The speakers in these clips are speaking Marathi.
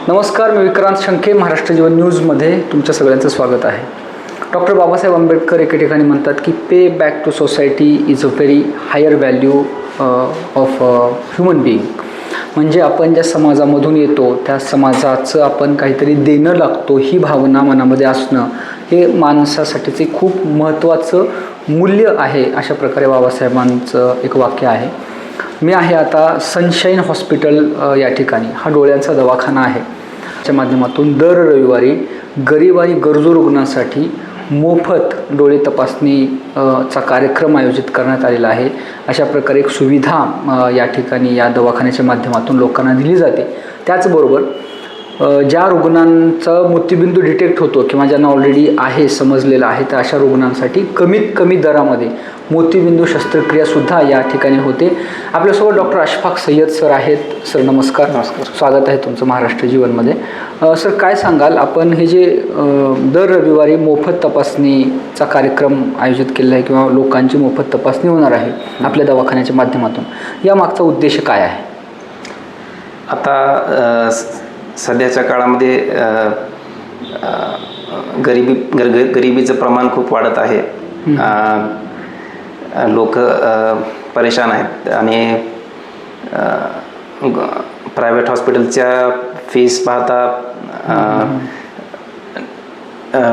नमस्कार, मी विक्रांत शंके. महाराष्ट्र जीवन न्यूजमध्ये तुमच्या सगळ्यांचं स्वागत आहे. डॉक्टर बाबासाहेब आंबेडकर एके ठिकाणी म्हणतात की pay back to society is a very higher value of human being. म्हणजे आपण ज्या समाजामधून येतो त्या समाजाचं आपण काहीतरी देणं लागतो ही भावना मनामध्ये असणं हे माणसासाठीचे खूप महत्त्वाचं मूल्य आहे. अशा प्रकारे बाबासाहेबांचं एक वाक्य आहे. मी आहे आता सनशाईन हॉस्पिटल या ठिकाणी. हा डोळ्यांचा दवाखाना आहे. च्या माध्यमातून दर रविवारी गरीब आणि गरजू रुग्णांसाठी मोफत डोळे तपासणी चा कार्यक्रम आयोजित करण्यात आलेला आहे. अशा प्रकारे एक सुविधा या ठिकाणी या दवाखान्याच्या माध्यमातून लोकांना दिली जाते. त्याचबरोबर ज्या रुग्णांचा मोतीबिंदू डिटेक्ट होतो किंवा ज्यांना ऑलरेडी आहे समजलेलं आहे तर अशा रुग्णांसाठी कमीत कमी दरामध्ये मोतीबिंदू शस्त्रक्रियासुद्धा या ठिकाणी होते. आपल्यासोबत डॉक्टर अशफाक सय्यद सर आहेत. सर नमस्कार. नमस्कार. स्वागत आहे तुमचं महाराष्ट्र जीवनमध्ये. सर काय सांगाल, आपण हे जे दर रविवारी मोफत तपासणीचा कार्यक्रम आयोजित केलेला आहे किंवा लोकांची मोफत तपासणी होणार आहे आपल्या दवाखान्याच्या माध्यमातून, या मागचा उद्देश काय आहे? आता सध्याच्या काळामध्ये गरिबीचं प्रमाण खूप वाढत आहे. लोक परेशान आहेत आणि प्रायव्हेट हॉस्पिटलच्या फीस पाहता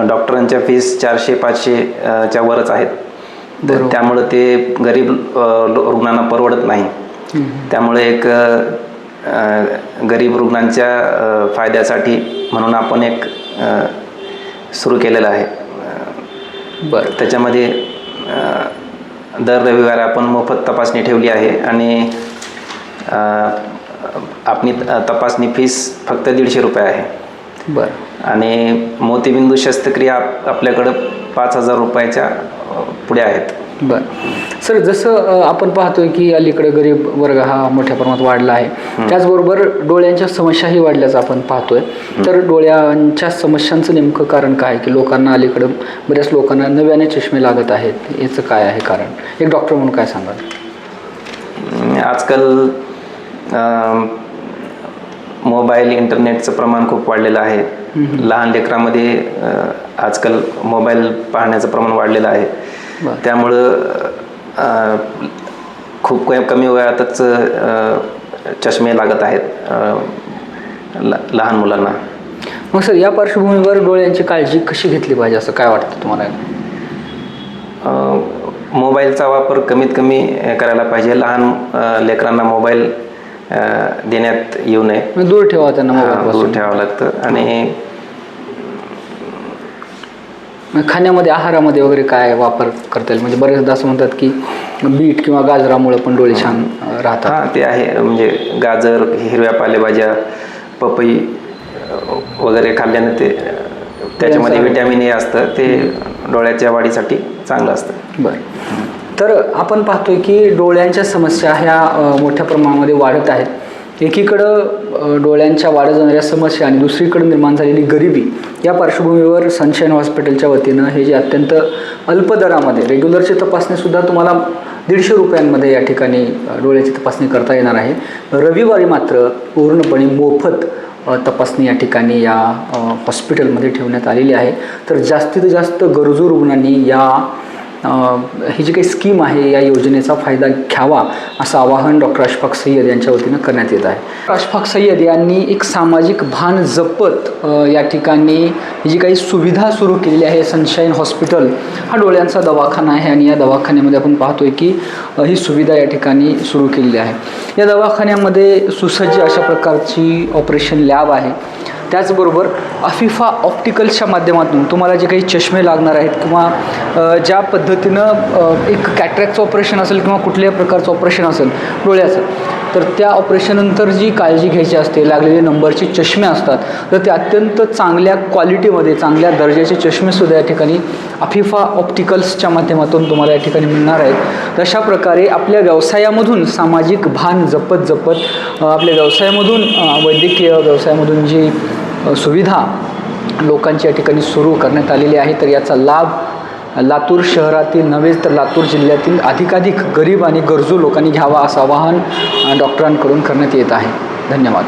डॉक्टरांच्या फीस 400-500 च्या वरच आहेत. तर त्यामुळं ते गरीब रुग्णांना परवडत नाही. त्यामुळे एक गरीब रुग्णांच्या फायद्यासाठी म्हणून आपण एक सुरू केलेलं आहे. बरं. त्याच्यामध्ये दर रविवारी आपण मोफत तपासणी ठेवली आहे आणि आपली तपासणी फीस फक्त 150 रुपये आहे. बरं. आणि मोतीबिंदू शस्त्रक्रिया आपल्याकडं 5000 रुपयाच्या पुढे आहेत. बरं. सर, जसं आपण पाहतोय की अलीकडे गरीब वर्ग हा मोठ्या प्रमाणात वाढला आहे, त्याचबरोबर डोळ्यांच्या समस्याही वाढल्याचं आपण पाहतोय. तर डोळ्यांच्या समस्यांचं नेमकं कारण काय, की लोकांना अलीकडं बऱ्याच लोकांना नव्याने चष्मे लागत आहेत, याचं काय आहे कारण? एक डॉक्टर म्हणून काय सांगाल? आजकाल मोबाईल इंटरनेटचं प्रमाण खूप वाढलेलं आहे. लहान लेकरांमध्ये आजकाल मोबाईल पाहण्याचं प्रमाण वाढलेलं आहे. त्यामुळं खूप कमी वयातच चष्मे लागत आहेत लहान मुलांना. मग सर, या पार्श्वभूमीवर डोळ्यांची काळजी कशी घेतली पाहिजे असं काय वाटतं तुम्हाला? मोबाईलचा वापर कमीत कमी करायला पाहिजे. लहान लेकरांना मोबाईल देण्यात येऊ नये. दूर ठेवा त्यांना, दूर ठेवावं लागतं. आणि खाण्यामध्ये, आहारामध्ये वगैरे काय वापर करता येईल? म्हणजे बरेचदा असं म्हणतात की बीट किंवा गाजरामुळे पण डोळे छान राहतात. हां, ते आहे. म्हणजे गाजर, हिरव्या पालेभाज्या, पपई वगैरे खाल्ल्याने ते त्याच्यामध्ये व्हिटॅमिन ए असतं, ते डोळ्याच्या वाढीसाठी चांगलं असतं. बरं. तर आपण पाहतोय की डोळ्यांच्या समस्या ह्या मोठ्या प्रमाणामध्ये वाढत आहेत. एकीकडं डोळ्यांच्या वाढत जाणाऱ्या समस्या आणि दुसरीकडे निर्माण झालेली गरिबी, या पार्श्वभूमीवर सनशाईन हॉस्पिटलच्या वतीनं हे जे अत्यंत अल्प दरामध्ये रेग्युलरची तपासणीसुद्धा तुम्हाला 150 रुपयांमध्ये या ठिकाणी डोळ्याची तपासणी करता येणार आहे. रविवारी मात्र पूर्णपणे मोफत तपासणी या ठिकाणी या हॉस्पिटलमध्ये ठेवण्यात आलेली आहे. तर जास्तीत जास्त गरजू रुग्णांनी या ही जी काही स्कीम आहे या योजनेचा फायदा घ्यावा असं आवाहन डॉक्टर अशफाक सय्यद यांच्या वतीनं करण्यात येत आहे. अशफाक सय्यद यांनी एक सामाजिक भान जपत या ठिकाणी ही जी काही सुविधा सुरू केलेली आहे. सनशाईन हॉस्पिटल हा डोळ्यांचा दवाखाना आहे आणि या दवाखान्यामध्ये आपण पाहतोय की ही सुविधा या ठिकाणी सुरू केलेली आहे. या दवाखान्यामध्ये सुसज्ज अशा प्रकारची ऑपरेशन लॅब आहे. त्याचबरोबर अफिफा ऑप्टिकल्सच्या माध्यमातून तुम्हाला जे काही चष्मे लागणार आहेत किंवा ज्या पद्धतीनं एक कॅटरॅक्टचं ऑपरेशन असेल किंवा कुठल्याही प्रकारचं ऑपरेशन असेल डोळ्याचं, तर त्या ऑपरेशननंतर जी काळजी घ्यायची असते, लागलेले नंबरचे चष्मे असतात, तर ते अत्यंत चांगल्या क्वालिटीमध्ये, चांगल्या दर्जाचे चष्मेसुद्धा या ठिकाणी अफिफा ऑप्टिकल्सच्या माध्यमातून तुम्हाला या ठिकाणी मिळणार आहेत. तशा प्रकारे आपल्या व्यवसायामधून सामाजिक भान जपत आपल्या व्यवसायामधून, वैद्यकीय व्यवसायामधून जी सुविधा लोकांची या ठिकाणी सुरू करण्यात आलेली आहे, तर याचा लाभ लातूर शहरातील नव्हेच तर लातूर जिल्ह्यातील अधिकाधिक गरीब आणि गरजू लोकांनी घ्यावा असं आवाहन डॉक्टरांकडून करण्यात येत आहे. धन्यवाद.